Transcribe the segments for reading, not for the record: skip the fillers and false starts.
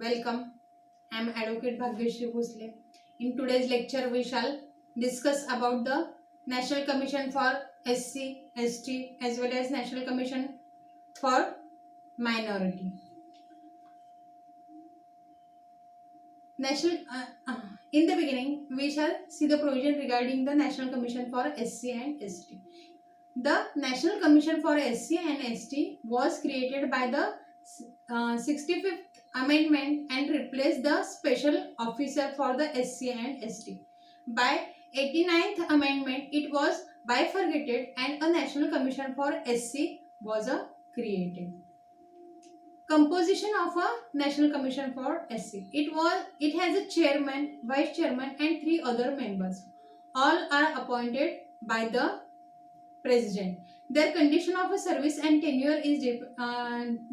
Welcome. I am Advocate Bhagyashree Bhosle. In today's lecture, we shall discuss about the National Commission for SC, ST as well as National Commission for Minority. National. In the beginning, we shall see the provision regarding the National Commission for SC and ST. The National Commission for SC and ST was created by the 65th Amendment and replaced the Special Officer for the SC and ST. By 89th Amendment, it was bifurcated and a National Commission for SC was created. Composition of a National Commission for SC. It has a chairman, vice chairman and 3 other members. All are appointed by the President. Their condition of a service and tenure is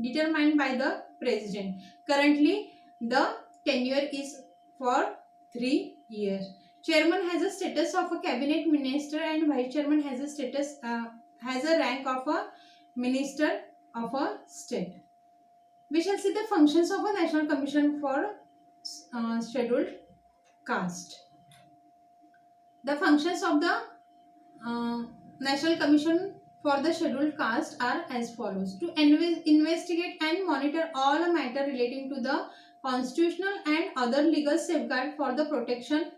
determined by the President. Currently, the tenure is for 3 years. Chairman has a status of a cabinet minister and vice chairman has a status has a rank of a minister of a state. We shall see the functions of a National Commission for Scheduled Caste. The functions of the National Commission for the Scheduled Caste are as follows: to investigate and monitor all matter relating to the constitutional and other legal safeguard for the protection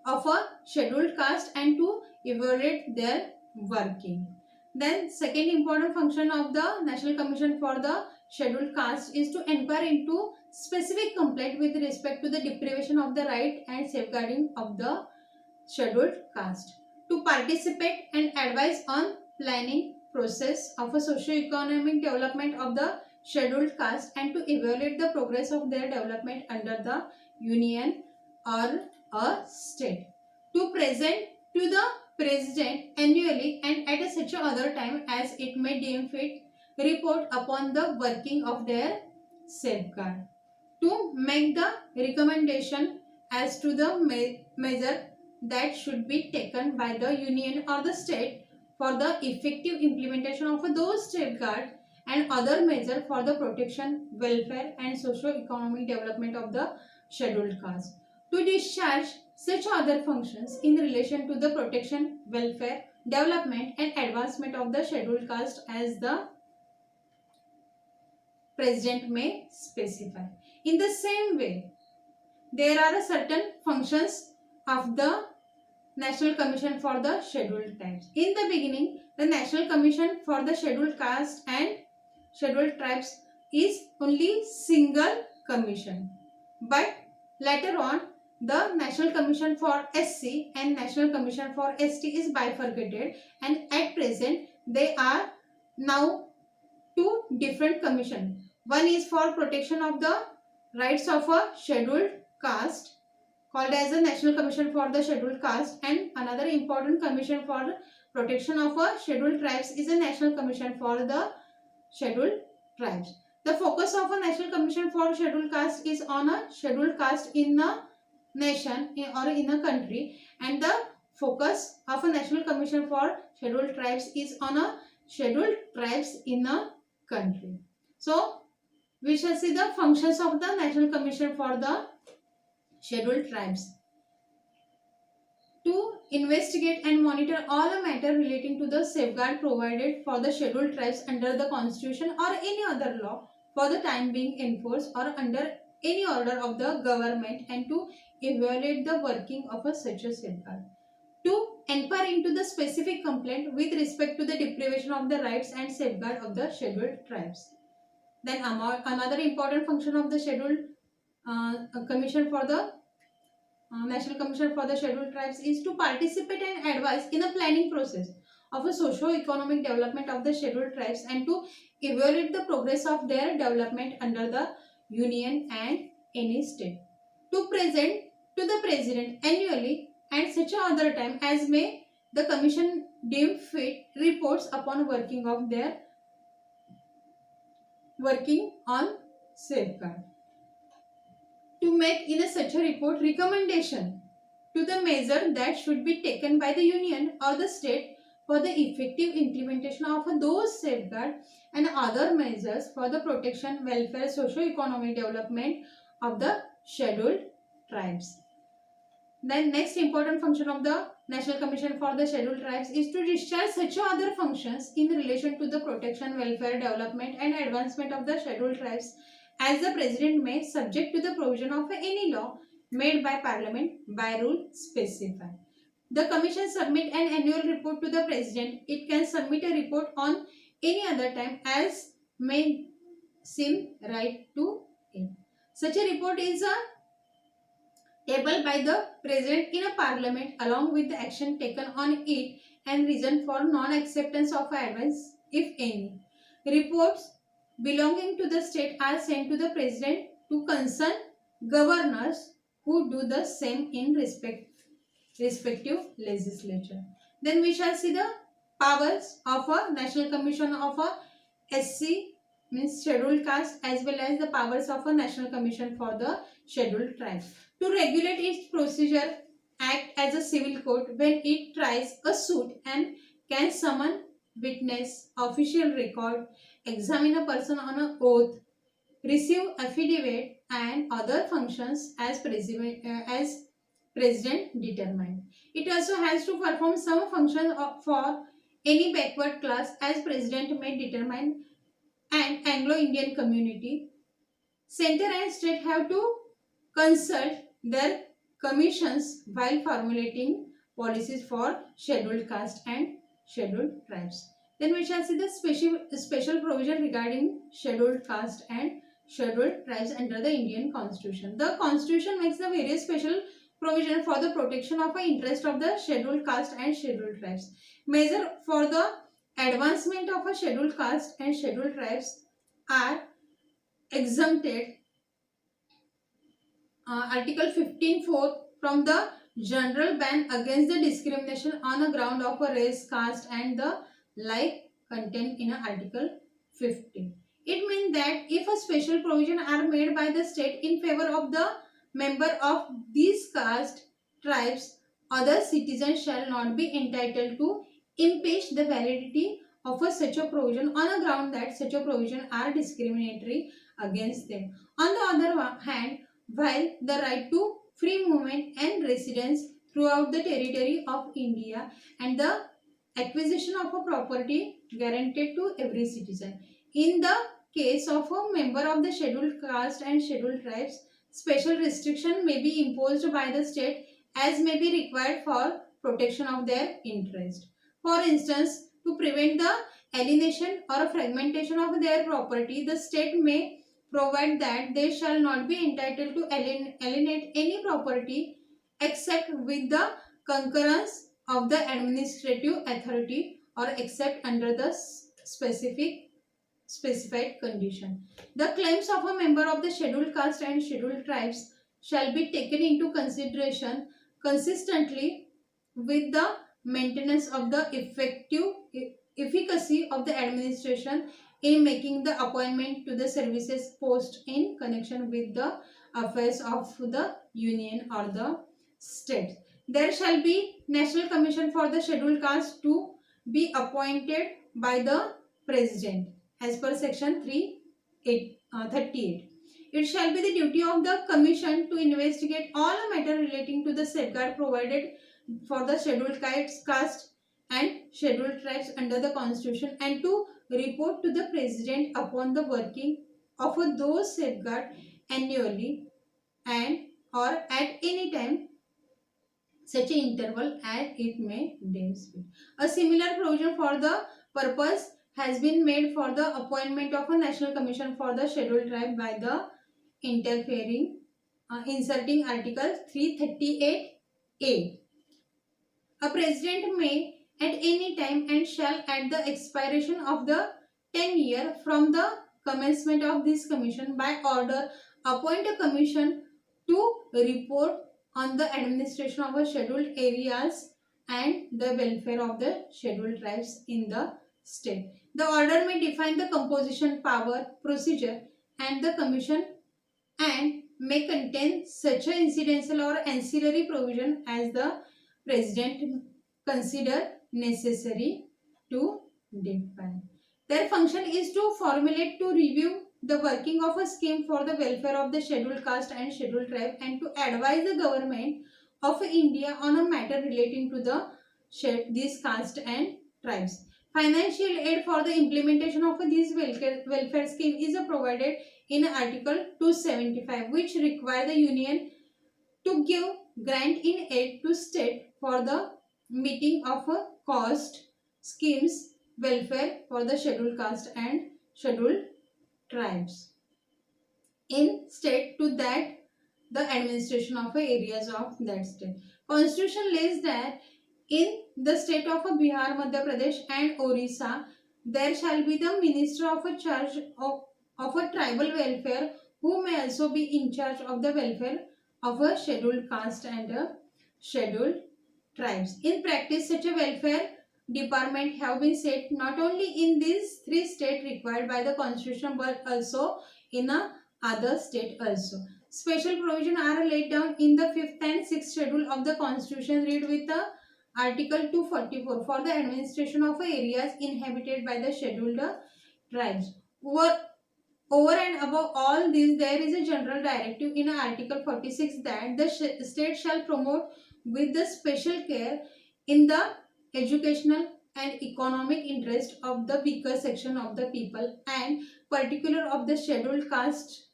of a scheduled caste and to evaluate their working. Then second important function of the National Commission for the Scheduled Caste is to inquire into specific complaint with respect to the deprivation of the right and safeguarding of the scheduled caste, to participate and advise on planning process of a socio-economic development of the scheduled caste and to evaluate the progress of their development under the union or a state, to present to the President annually and at such other time as it may deem fit report upon the working of their safeguard, to make the recommendation as to the measure that should be taken by the union or the state for the effective implementation of those safeguards and other measures for the protection, welfare and socio-economic development of the scheduled caste, to discharge such other functions in relation to the protection, welfare, development and advancement of the scheduled caste as the President may specify. In the same way, there are certain functions of the National Commission for the Scheduled Tribes. In the beginning, the National Commission for the Scheduled Caste and Scheduled Tribes is only single commission. But later on, the National Commission for SC and National Commission for ST is bifurcated, and at present they are now 2 different commissions. One is for protection of the rights of a scheduled caste called as the National Commission for the Scheduled Caste, and another important commission for protection of a scheduled tribes is a National Commission for the Scheduled Tribes. The focus of a National Commission for Scheduled Caste is on a scheduled caste in a nation or in a country, and the focus of a National Commission for Scheduled Tribes is on a scheduled tribes in a country. So, we shall see the functions of the National Commission for the Scheduled Tribes: to investigate and monitor all a matter relating to the safeguard provided for the scheduled tribes under the constitution or any other law for the time being enforced or under any order of the government, and to evaluate the working of such a safeguard, to inquire into the specific complaint with respect to the deprivation of the rights and safeguard of the scheduled tribes. Then another important function of the scheduled commission for the National Commission for the Scheduled Tribes is to participate and advise in a planning process of a socio-economic development of the scheduled tribes and to evaluate the progress of their development under the union and any state, to present to the President annually and such other time as may the Commission deem fit reports upon working of their working on safeguard, to make in such a report recommendation to the measure that should be taken by the union or the state for the effective implementation of those safeguards and other measures for the protection, welfare, socio-economic development of the scheduled tribes. Then next important function of the National Commission for the Scheduled Tribes is to discharge such other functions in relation to the protection, welfare, development and advancement of the scheduled tribes as the President may, subject to the provision of any law made by Parliament, by rule specified. The Commission submit an annual report to the President. It can submit a report on any other time as may seem right to it. Such a report is a tabled by the President in a Parliament along with the action taken on it and reason for non-acceptance of advice, if any. Reports belonging to the state are sent to the President to concern governors who do the same in respective legislature. Then we shall see the powers of a National Commission of a SC means scheduled caste as well as the powers of a National Commission for the Scheduled Tribes. To regulate its procedure, act as a civil court when it tries a suit and can summon witness, official record, examine a person on an oath, receive affidavit and other functions as President determined. It also has to perform some functions for any backward class as President may determine and Anglo-Indian community. Center and state have to consult their commissions while formulating policies for scheduled caste and scheduled tribes. Then we shall see the special provision regarding scheduled caste and scheduled tribes under the Indian Constitution. The Constitution makes the various special provision for the protection of the interest of the scheduled caste and scheduled tribes. Measure for the advancement of a scheduled caste and scheduled tribes are exempted Article 15(4) from the general ban against the discrimination on a ground of a race, caste and the like contained in Article 15. It means that if a special provision are made by the state in favor of the member of these caste tribes, other citizens shall not be entitled to impeach the validity of such a provision on a ground that such a provision are discriminatory against them. On the other hand, while the right to free movement and residence throughout the territory of India and the acquisition of a property guaranteed to every citizen. In the case of a member of the scheduled caste and scheduled tribes, special restriction may be imposed by the state as may be required for protection of their interest. For instance, to prevent the alienation or fragmentation of their property, the state may provide that they shall not be entitled to alienate any property except with the concurrence of the administrative authority or except under the specified condition. The claims of a member of the scheduled caste and scheduled tribes shall be taken into consideration consistently with the maintenance of the efficacy of the administration in making the appointment to the services post in connection with the affairs of the union or the state. There shall be National Commission for the Scheduled Caste to be appointed by the President as per section 38. It shall be the duty of the Commission to investigate all matter relating to the safeguard provided for the scheduled caste and scheduled tribes under the Constitution and to report to the President upon the working of those safeguards annually and or at any time such an interval as it may deem fit. A similar provision for the purpose has been made for the appointment of a National Commission for the Scheduled Tribe by the inserting Article 338A. A President may at any time and shall at the expiration of the 10 year from the commencement of this commission by order appoint a commission to report on the administration of a scheduled areas and the welfare of the scheduled tribes in the state. The order may define the composition, power, procedure and the commission and may contain such an incidental or ancillary provision as the President consider necessary to define. Their function is to formulate, to review, the working of a scheme for the welfare of the scheduled caste and scheduled tribe, and to advise the government of India on a matter relating to these caste and tribes. Financial aid for the implementation of this welfare scheme is provided in Article 275, which require the Union to give grant in aid to state for the meeting of a cost schemes welfare for the scheduled caste and scheduled tribes in state to that the administration of areas of that state. Constitution lays that in the state of Bihar, Madhya Pradesh and Orissa, there shall be the minister of a charge of a tribal welfare, who may also be in charge of the welfare of a scheduled caste and a scheduled tribes. In practice, such a welfare department have been set not only in these three states required by the constitution, but also in a other state also. Special provision are laid down in the 5th and 6th schedule of the constitution. Read with the Article 244 for the administration of areas inhabited by the scheduled tribes. Over and above all this, there is a general directive in Article 46 that the state shall promote with the special care in the educational and economic interest of the weaker section of the people, and particular of the scheduled caste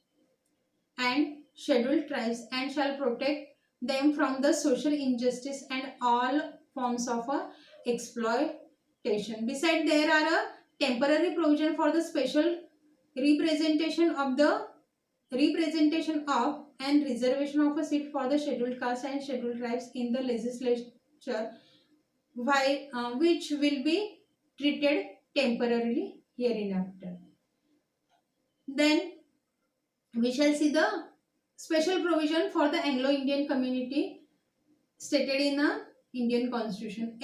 and scheduled tribes, and shall protect them from the social injustice and all forms of exploitation. Besides, there are a temporary provision for the special representation of and reservation of a seat for the scheduled caste and scheduled tribes in the legislature, which will be treated temporarily hereinafter. Then we shall see the special provision for the Anglo-Indian community stated in the Indian Constitution.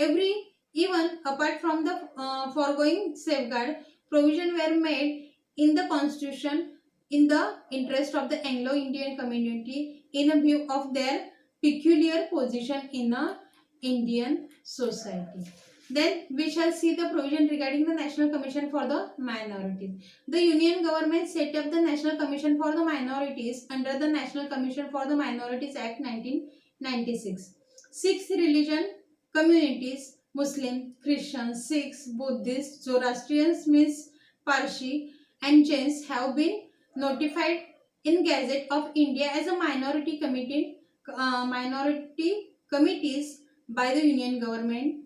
Even apart from the foregoing safeguard, provision were made in the Constitution in the interest of the Anglo-Indian community in a view of their peculiar position in the Indian society. Then we shall see the provision regarding the National Commission for the Minorities. The Union government set up the National Commission for the Minorities under the National Commission for the Minorities Act 1996. 6 religion communities, Muslim, Christians, Sikhs, Buddhists, Zoroastrians, Parsi and Jains have been notified in Gazette of India as a minority committees by the Union government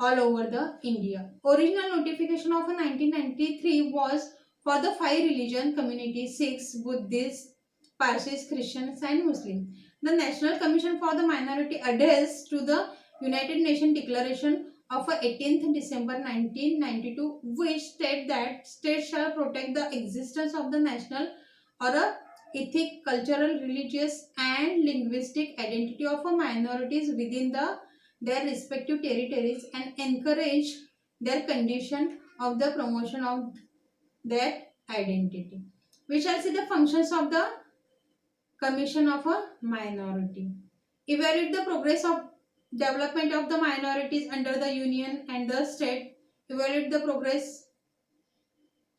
all over the India. Original notification of 1993 was for the 5 religion communities: Sikhs, Buddhists, Parsis, Christians and Muslims. The National Commission for the Minority adheres to the United Nations Declaration of 18th December 1992, which state that states shall protect the existence of the national or ethnic, cultural, religious and linguistic identity of minorities within their respective territories, and encourage their condition of the promotion of their identity. We shall see the functions of the Commission of a Minority. Evaluate the progress of development of the minorities under the union and the state. Evaluate the progress.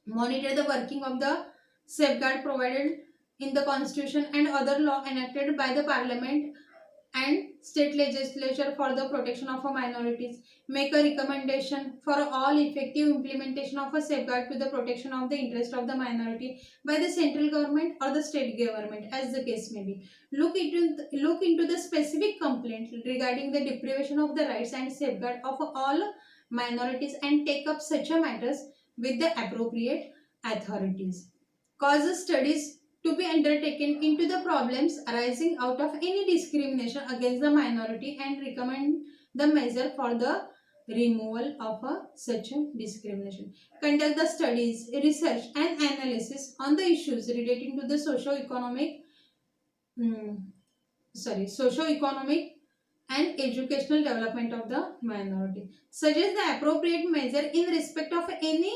Monitor the working of the safeguard provided in the constitution and other law enacted by the parliament and state legislature for the protection of minorities. Make a recommendation for all effective implementation of a safeguard to the protection of the interest of the minority by the central government or the state government, as the case may be. Look into the specific complaint regarding the deprivation of the rights and safeguard of all minorities, and take up such matters with the appropriate authorities. Cause studies to be undertaken into the problems arising out of any discrimination against the minority, and recommend the measure for the removal of such discrimination. Conduct the studies, research and analysis on the issues relating to the socio-economic and educational development of the minority. Suggest the appropriate measure in respect of any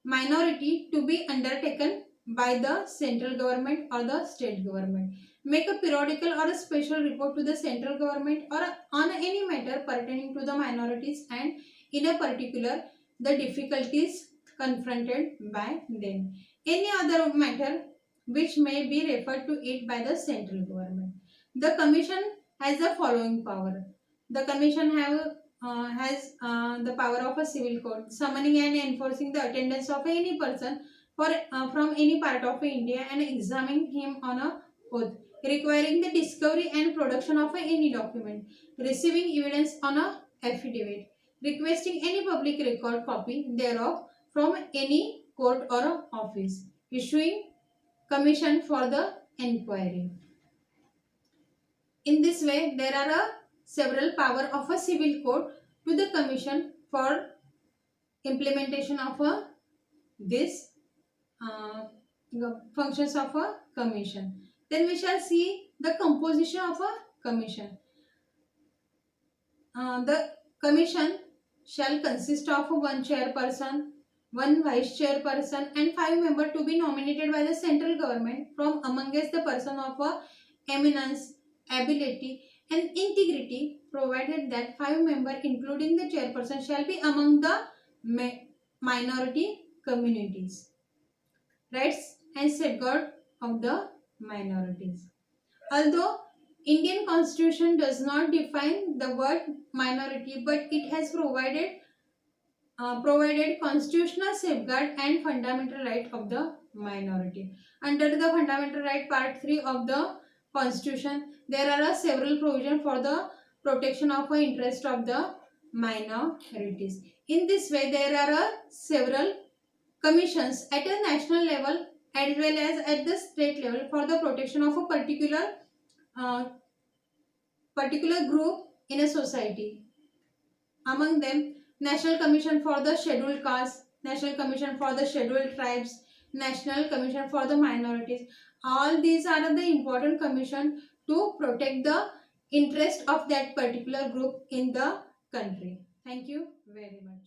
minority to be undertaken by the central government or the state government. Make a periodical or a special report to the central government or on any matter pertaining to the minorities, and in a particular the difficulties confronted by them. any other matter which may be referred to it by the central government. The commission has the following power. The commission has the power of a civil court, summoning and enforcing the attendance of any person from any part of India and examining him on a oath, requiring the discovery and production of any document, receiving evidence on a affidavit, requesting any public record copy thereof from any court or office, issuing commission for the enquiry. In this way, there are several power of a civil court to the commission for implementation of this functions of a commission. Then we shall see the composition of a commission. The commission shall consist of one chairperson, one vice chairperson, and 5 members to be nominated by the central government from amongst the person of eminence, ability, and integrity, provided that 5 members, including the chairperson, shall be among the minority communities. Rights and safeguard of the minorities. Although Indian Constitution does not define the word minority, but it has provided constitutional safeguard and fundamental right of the minority. Under the fundamental right part 3 of the Constitution, there are several provisions for the protection of the interest of the minorities. In this way, there are several commissions at a national level as well as at the state level for the protection of a uh, particular group in a society. Among them, National Commission for the Scheduled Castes, National Commission for the Scheduled Tribes, National Commission for the Minorities. All these are the important commission to protect the interest of that particular group in the country. Thank you very much.